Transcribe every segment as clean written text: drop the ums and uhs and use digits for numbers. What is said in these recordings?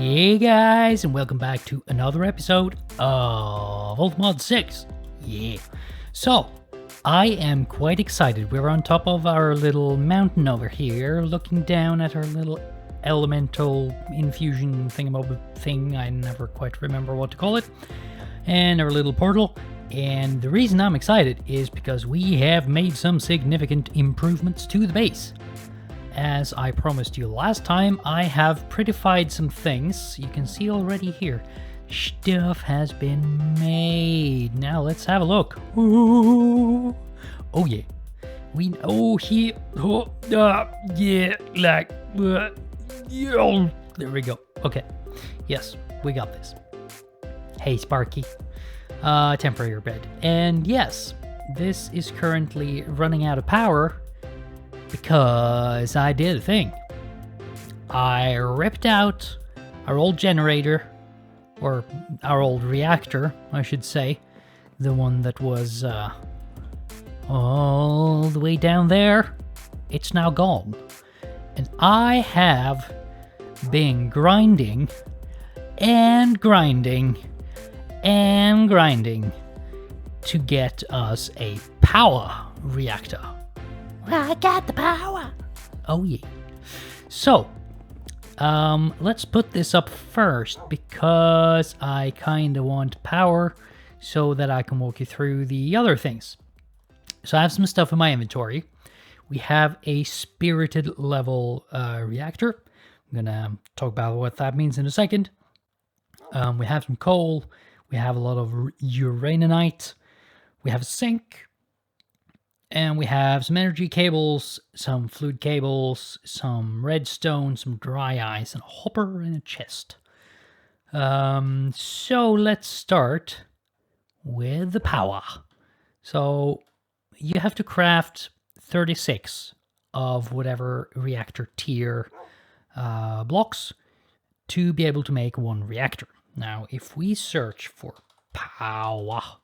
Hey guys, and welcome back to another episode of Ultimod 6. Yeah. So, I am quite excited. We're on top of our little mountain over here, looking down at our little elemental infusion thingamabob thing. I never quite remember what to call it. And our little portal. And the reason I'm excited is because we have made some significant improvements to the base. As I promised you last time, I have prettified some things. You can see already here, stuff has been made. Now let's have a look. Ooh. Oh yeah, we here. Yeah, like yeah. There we go. Okay, yes, we got this. Hey Sparky, temporary bed, and yes, this is currently running out of power. Because I did a thing. I ripped out our old generator, or our old reactor, I should say. The one that was all the way down there. It's now gone. And I have been grinding and grinding and grinding to get us a Powah reactor. I got the power. Oh yeah. So, let's put this up first because I kind of want power so that I can walk you through the other things. So I have some stuff in my inventory. We have a spirited level reactor. I'm gonna talk about what that means in a second. We have some coal. We have a lot of uraninite. We have a sink. And we have some energy cables, some fluid cables, some redstone, some dry ice, and a hopper and a chest. So let's start with the power. So you have to craft 36 of whatever reactor tier blocks to be able to make one reactor. Now, if we search for Powah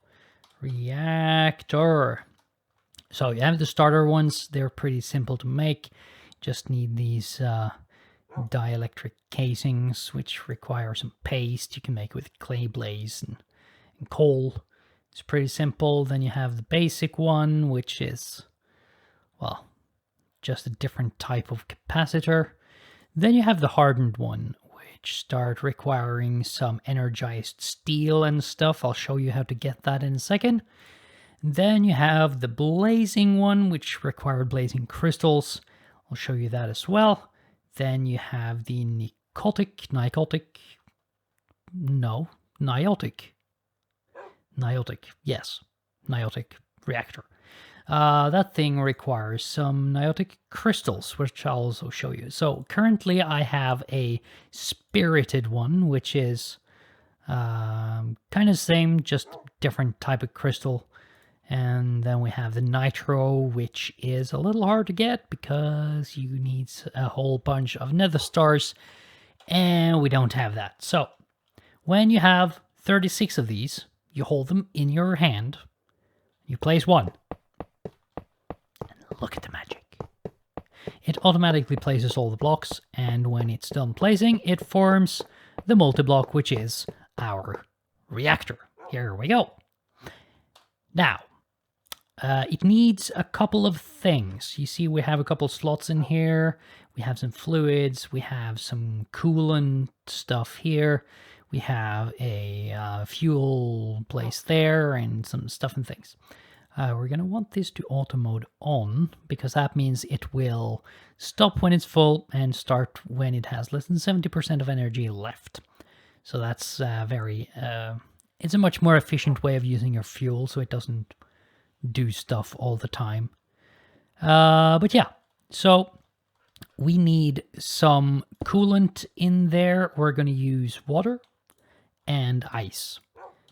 reactor... So you have the starter ones, they're pretty simple to make. Just need these dielectric casings, which require some paste. You can make with clay blaze and coal. It's pretty simple. Then you have the basic one, which is, well, just a different type of capacitor. Then you have the hardened one, which start requiring some energized steel and stuff. I'll show you how to get that in a second. Then you have the blazing one, which required blazing crystals. I'll show you that as well. Niotic Reactor. That thing requires some Niotic crystals, which I'll also show you. So currently I have a spirited one, which is kind of same, just different type of crystal. And then we have the nitro, which is a little hard to get because you need a whole bunch of nether stars, and we don't have that. So when you have 36 of these, you hold them in your hand, you place one, and look at the magic. It automatically places all the blocks, and when it's done placing, it forms the multi-block, which is our reactor. Here we go. Now, it needs a couple of things. You see we have a couple slots in here. We have some fluids. We have some coolant stuff here. We have a fuel place there and some stuff and things. We're going to want this to auto mode on because that means it will stop when it's full and start when it has less than 70% of energy left. So that's it's a much more efficient way of using your fuel so it doesn't do stuff all the time. But yeah, so we need some coolant in there. We're going to use water and ice.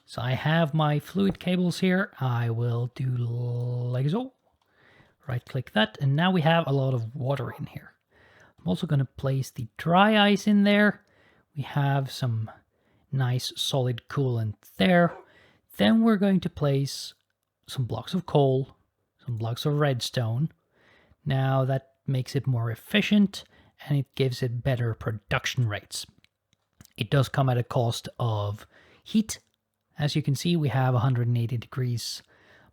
So I have my fluid cables here. I will do like so. Right click that, and now we have a lot of water in here. I'm also going to place the dry ice in there. We have some nice solid coolant there. Then we're going to place some blocks of coal, some blocks of redstone. Now that makes it more efficient and it gives it better production rates. It does come at a cost of heat. As you can see, we have 180 degrees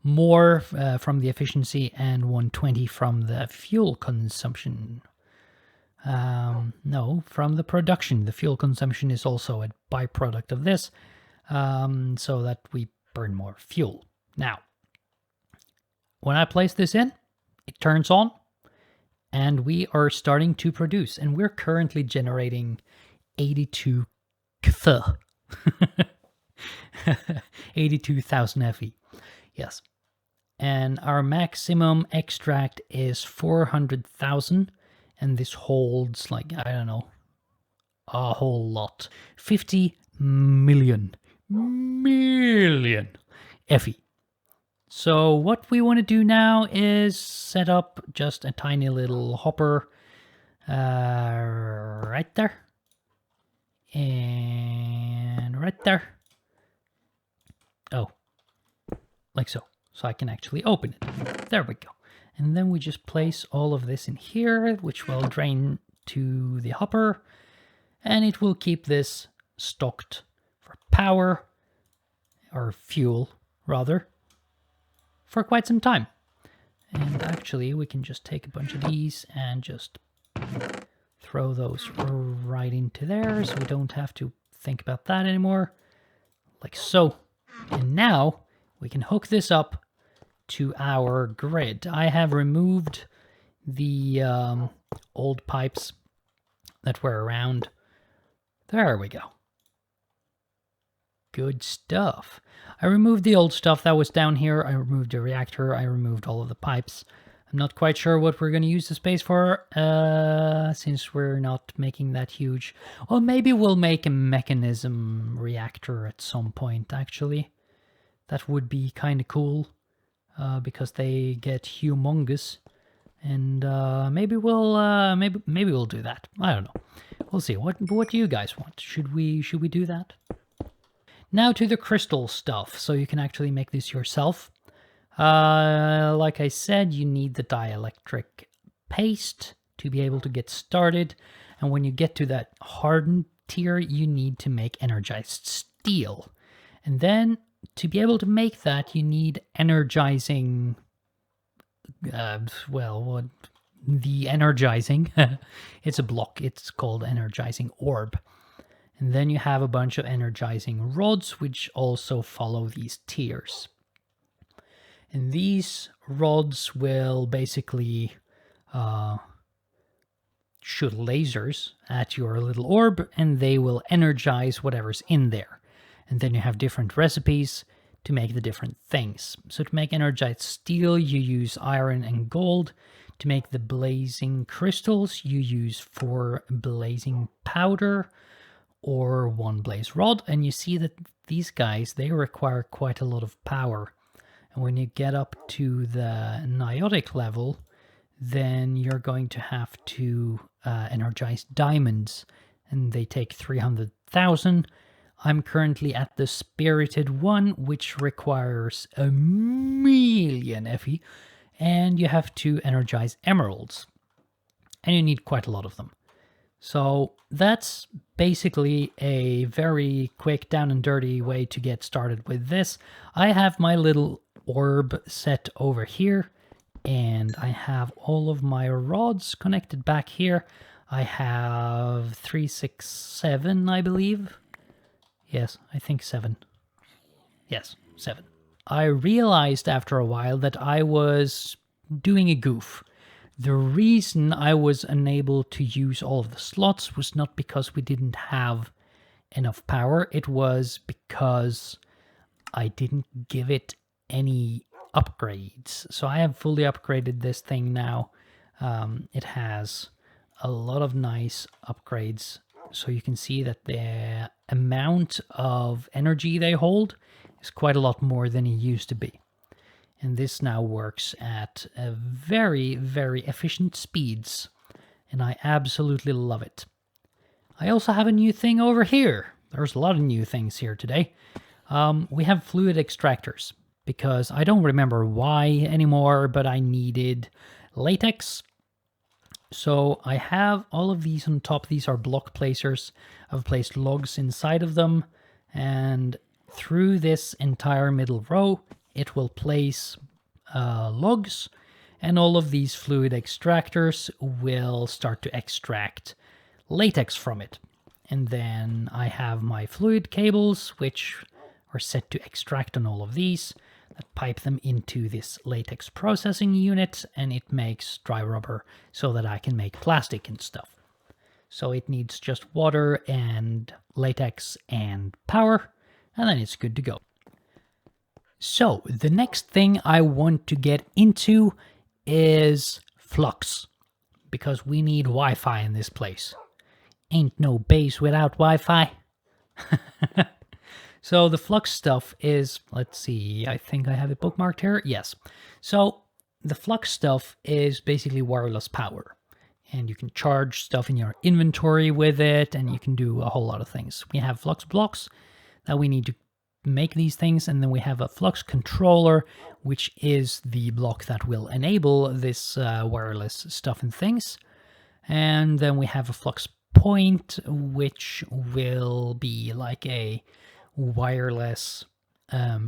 more from the efficiency and 120 from the fuel consumption. No, from the production. The fuel consumption is also a byproduct of this, so that we burn more fuel. Now, when I place this in, it turns on, and we are starting to produce, and we're currently generating 82 kth. 82,000 FE. Yes. And our maximum extract is 400,000, and this holds, like, I don't know, a whole lot. 50 million FE. So what we want to do now is set up just a tiny little hopper right there. And right there. Oh, like so. So I can actually open it. There we go. And then we just place all of this in here, which will drain to the hopper. And it will keep this stocked for power, or fuel, rather, for quite some time. And actually, we can just take a bunch of these and just throw those right into there, so we don't have to think about that anymore. Like so. And now we can hook this up to our grid. I have removed the old pipes that were around. There we go. Good stuff. I removed the old stuff that was down here. I removed the reactor. I removed all of the pipes. I'm not quite sure what we're going to use the space for, since we're not making that huge. Well, maybe we'll make a mechanism reactor at some point, actually. That would be kind of cool, because they get humongous. And maybe we'll maybe we'll do that. I don't know. We'll see. What do you guys want? Should we do that? Now to the crystal stuff, so you can actually make this yourself. Like I said, you need the dielectric paste to be able to get started. And when you get to that hardened tier, you need to make energized steel. And then to be able to make that, you need energizing, the energizing, it's a block, it's called energizing orb. And then you have a bunch of energizing rods, which also follow these tiers. And these rods will basically shoot lasers at your little orb, and they will energize whatever's in there. And then you have different recipes to make the different things. So to make energized steel, you use iron and gold. To make the blazing crystals, you use 4 blazing powder or 1 blaze rod. And you see that these guys, they require quite a lot of power. And when you get up to the Niotic level, then you're going to have to energize diamonds, and they take 300,000. I'm currently at the spirited one, which requires 1,000,000 FE, and you have to energize emeralds, and you need quite a lot of them. So that's basically a very quick, down and dirty way to get started with this. I have my little orb set over here, and I have all of my rods connected back here. I have 3, 6, 7, I believe. Yes, I think 7. Yes, 7. I realized after a while that I was doing a goof. The reason I was unable to use all of the slots was not because we didn't have enough power. It was because I didn't give it any upgrades. So I have fully upgraded this thing now. It has a lot of nice upgrades. So you can see that the amount of energy they hold is quite a lot more than it used to be. And this now works at a very, very efficient speeds. And I absolutely love it. I also have a new thing over here. There's a lot of new things here today. We have fluid extractors, because I don't remember why anymore, but I needed latex So I have all of these on top. These are block placers. I've placed logs inside of them, and through this entire middle row, it will place logs, and all of these fluid extractors will start to extract latex from it. And then I have my fluid cables, which are set to extract on all of these, that pipe them into this latex processing unit, and it makes dry rubber so that I can make plastic and stuff. So it needs just water and latex and power, and then it's good to go. So the next thing I want to get into is Flux, because we need Wi-Fi in this place. Ain't no base without Wi-Fi. So the Flux stuff is, let's see, I think I have it bookmarked here. Yes. So the Flux stuff is basically wireless power. And you can charge stuff in your inventory with it, and you can do a whole lot of things. We have Flux blocks that we need to make these things, and then we have a Flux controller, which is the block that will enable this wireless stuff and things. And then we have a Flux point, which will be like a wireless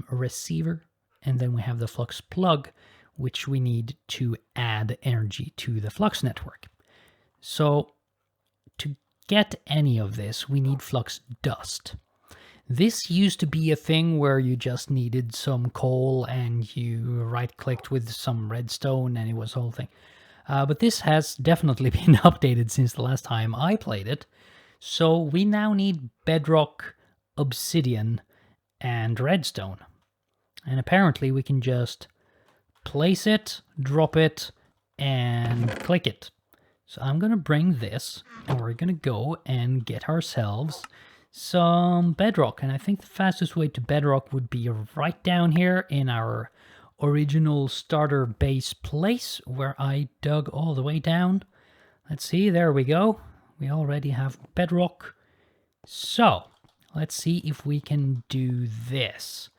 receiver. And then we have the Flux plug, which we need to add energy to the Flux network. So to get any of this, we need Flux dust. This used to be a thing where you just needed some coal and you right-clicked with some redstone and it was the whole thing. But this has definitely been updated since the last time I played it. So we now need bedrock, obsidian, and redstone. And apparently we can just place it, drop it, and click it. So I'm going to bring this, and we're going to go and get ourselves some bedrock. And I think the fastest way to bedrock would be right down here in our original starter base place, where I dug all the way down. Let's see, there we go. We already have bedrock. So let's see if we can do this.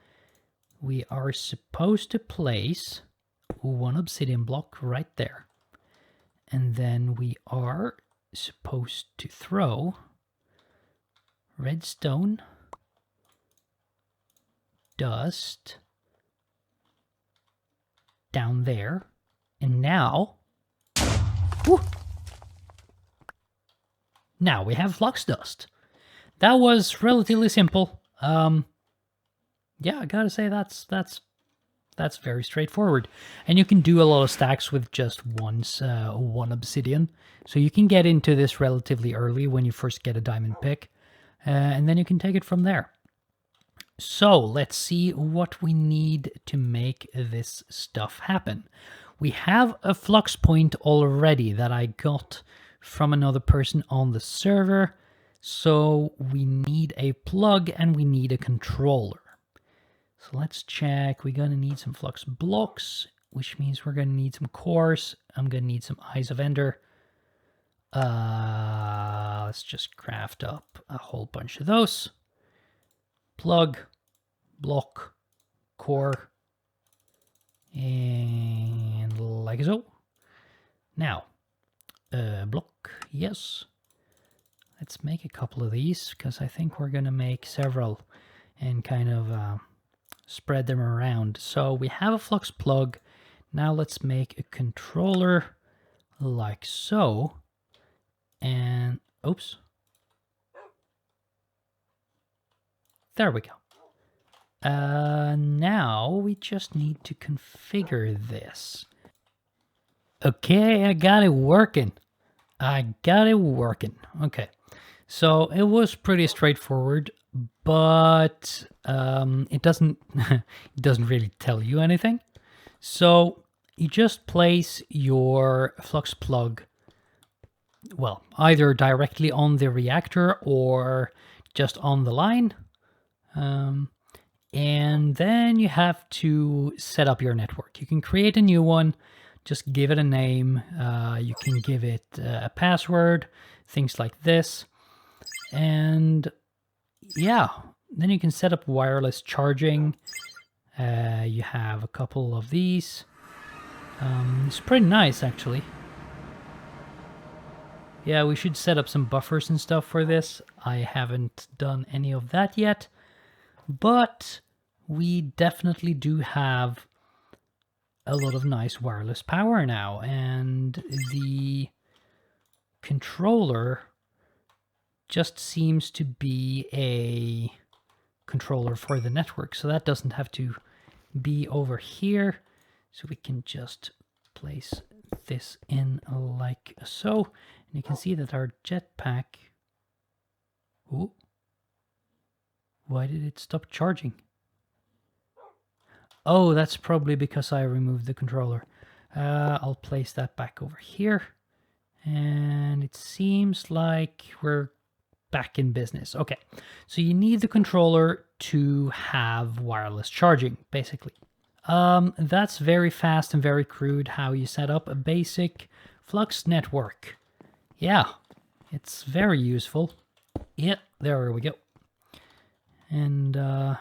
We are supposed to place one obsidian block right there. And then we are supposed to throw redstone, dust down there. And now, whew, now we have Flux dust. That was relatively simple. Yeah, I gotta say that's very straightforward. And you can do a lot of stacks with just one obsidian. So you can get into this relatively early when you first get a diamond pick. And then you can take it from there. So let's see what we need to make this stuff happen. We have a Flux point already that I got from another person on the server. So we need a plug and we need a controller. So let's check. We're going to need some Flux blocks, which means we're going to need some cores. I'm going to need some Eyes of Ender. Let's just craft up a whole bunch of those. Plug, block, core, and like so. Now, block, yes. Let's make a couple of these, because I think we're going to make several and kind of spread them around. So we have a Flux plug. Now let's make a controller like so. And, oops. There we go. Now we just need to configure this. Okay, I got it working. Okay. So it was pretty straightforward, but it doesn't it doesn't really tell you anything. So you just place your Flux plug, well, either directly on the reactor or just on the line. And then you have to set up your network. You can create a new one, just give it a name. You can give it a password, things like this. And yeah, then you can set up wireless charging. You have a couple of these. It's pretty nice, actually. Yeah, we should set up some buffers and stuff for this. I haven't done any of that yet, but we definitely do have a lot of nice wireless power now, and the controller just seems to be a controller for the network, so that doesn't have to be over here. So we can just place this in like so, and you can see that our jetpack... Ooh. Why did it stop charging? Oh, that's probably because I removed the controller. I'll place that back over here. And it seems like we're back in business. Okay, so you need the controller to have wireless charging, basically. That's very fast and very crude how you set up a basic Flux network. Yeah, it's very useful. Yeah, there we go. And I'm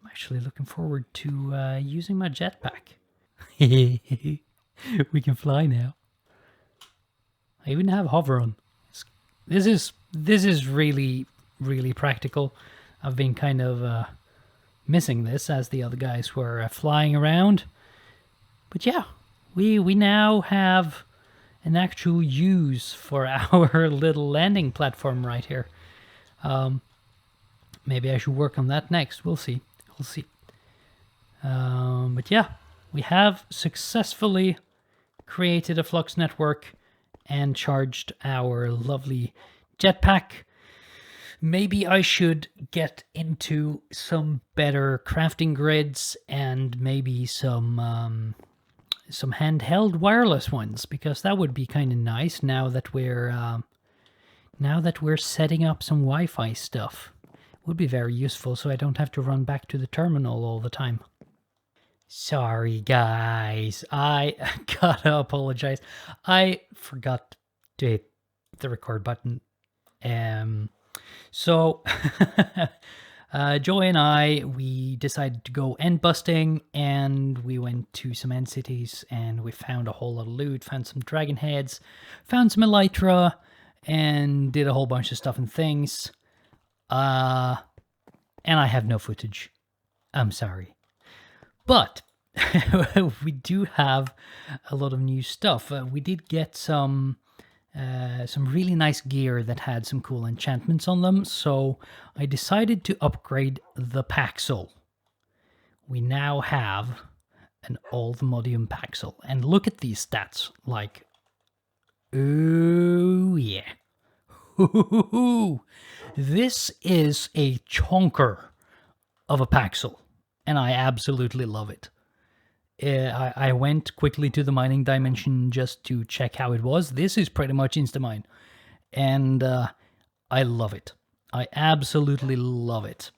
actually looking forward to using my jetpack. We can fly now. I even have hover on. This is really, really practical. I've been kind of missing this as the other guys were flying around. But yeah, we now have an actual use for our little landing platform right here. Maybe I should work on that next. We'll see. We'll see. But yeah, we have successfully created a Flux network and charged our lovely jetpack. Maybe I should get into some better crafting grids and maybe some handheld wireless ones, because that would be kind of nice now that we're setting up some Wi-Fi stuff. It would be very useful, so I don't have to run back to the terminal all the time. Sorry, guys. I gotta apologize. I forgot to hit the record button. So, Joy and I, we decided to go end busting, and we went to some end cities, and we found a whole lot of loot, found some dragon heads, found some elytra, and did a whole bunch of stuff and things. And I have no footage. I'm sorry. But we do have a lot of new stuff. We did get some really nice gear that had some cool enchantments on them, so I decided to upgrade the Paxel. We now have an old Modium Paxel, and look at these stats, like, oh yeah. This is a chonker of a Paxel, and I absolutely love it. I went quickly to the mining dimension just to check how it was. This is pretty much Instamine, and I love it. I absolutely love it.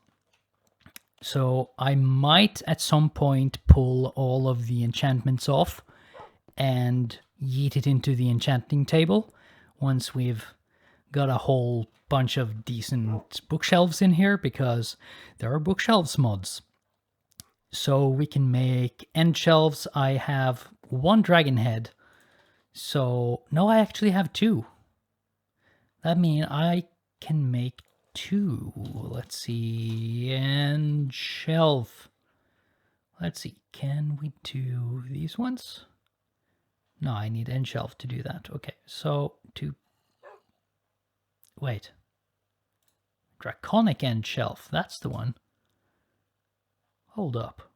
So I might at some point pull all of the enchantments off and yeet it into the enchanting table once we've got a whole bunch of decent bookshelves in here, because there are bookshelves mods. So we can make end shelves. I have one dragon head. So, no, I actually have two. That means I can make two. Let's see, end shelf. Let's see, can we do these ones? No, I need end shelf to do that. Okay, so to... Wait. Draconic end shelf, that's the one. Hold up.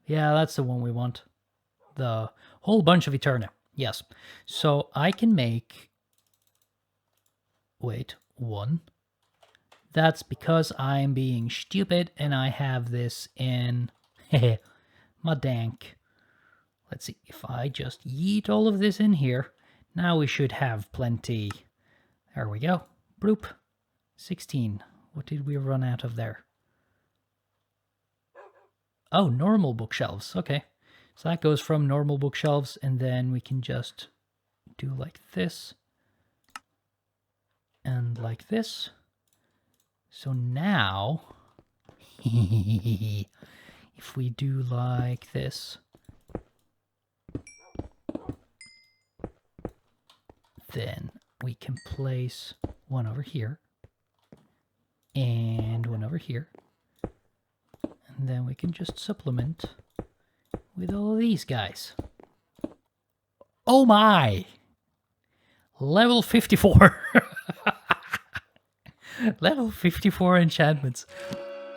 Yeah, that's the one we want. The whole bunch of Eterna. Yes. So I can make... Wait, one. That's because I'm being stupid and I have this in... my dank. Let's see, if I just yeet all of this in here, now we should have plenty. There we go. Bloop. 16. What did we run out of there? Oh, normal bookshelves. Okay. So that goes from normal bookshelves, and then we can just do like this. And like this. So now, if we do like this. then we can place one over here and one over here. And then we can just supplement with all of these guys. Oh my! Level 54. Level 54 enchantments.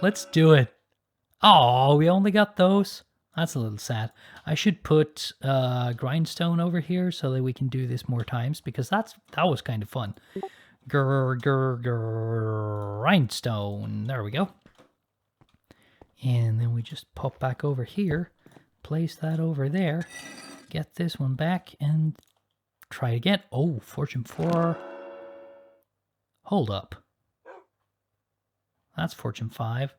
Let's do it. Oh, we only got those. That's a little sad. I should put grindstone over here so that we can do this more times, because that was kind of fun. Grindstone. There we go. And then we just pop back over here, place that over there, get this one back, and try again. Oh, Fortune 4. Hold up. That's Fortune 5.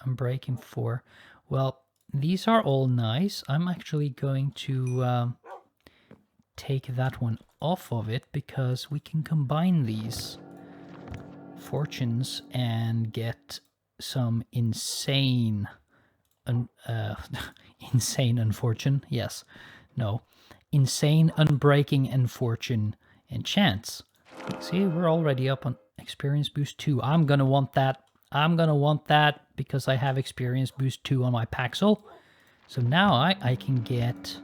I'm breaking 4. Well, these are all nice. I'm actually going to take that one off of it, because we can combine these fortunes and get some insane insane unfortune. Yes. No. Insane unbreaking and fortune enchants. See, we're already up on experience boost 2. I'm going to want that. I'm going to want that because I have experience boost 2 on my Paxel. So now I can get...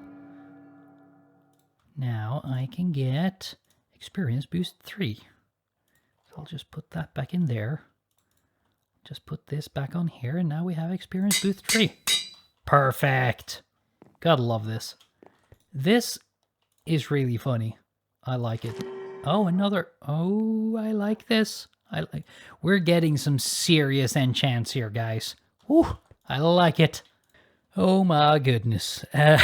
Now I can get experience boost 3. So I'll just put that back in there. Just put this back on here, and now we have experience boost 3. Perfect. Gotta love this. This is really funny. I like it. Oh, another... Oh, I like this. We're getting some serious enchants here, guys. Whew, I like it. Oh my goodness. I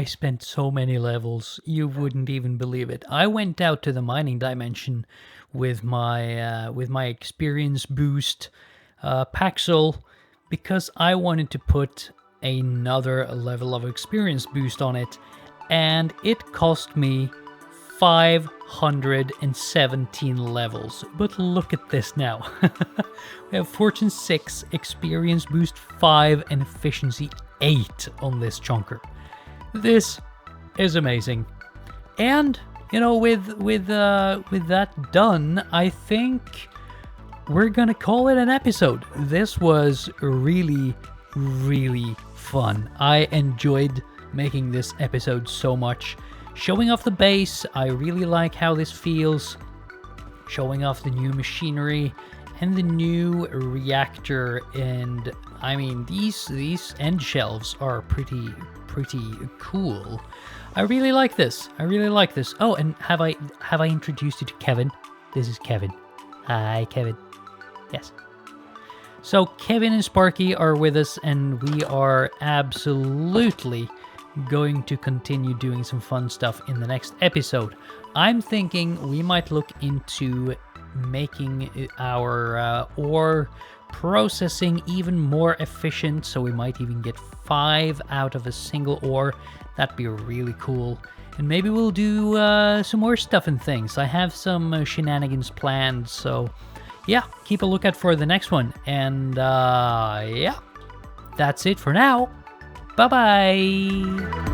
spent so many levels, you wouldn't even believe it. I went out to the mining dimension with my experience boost Paxel, because I wanted to put another level of experience boost on it, and it cost me 517 levels. But look at this now. We have Fortune 6, Experience Boost 5, and Efficiency 8 on this chunker. This is amazing. And, you know, with that done, I think we're gonna call it an episode. This was really, really fun. I enjoyed making this episode so much. Showing off the base, I really like how this feels. Showing off the new machinery and the new reactor, and I mean these end shelves are pretty cool. I really like this. I really like this. Oh, and have I introduced you to Kevin? This is Kevin. Hi, Kevin. Yes. So Kevin and Sparky are with us, and we are absolutely going to continue doing some fun stuff in the next episode. I'm thinking we might look into making our ore processing even more efficient, so we might even get 5 out of a single ore. That'd be really cool. And maybe we'll do some more stuff and things. I have some shenanigans planned, so yeah, keep a lookout for the next one. And yeah, that's it for now. Bye-bye!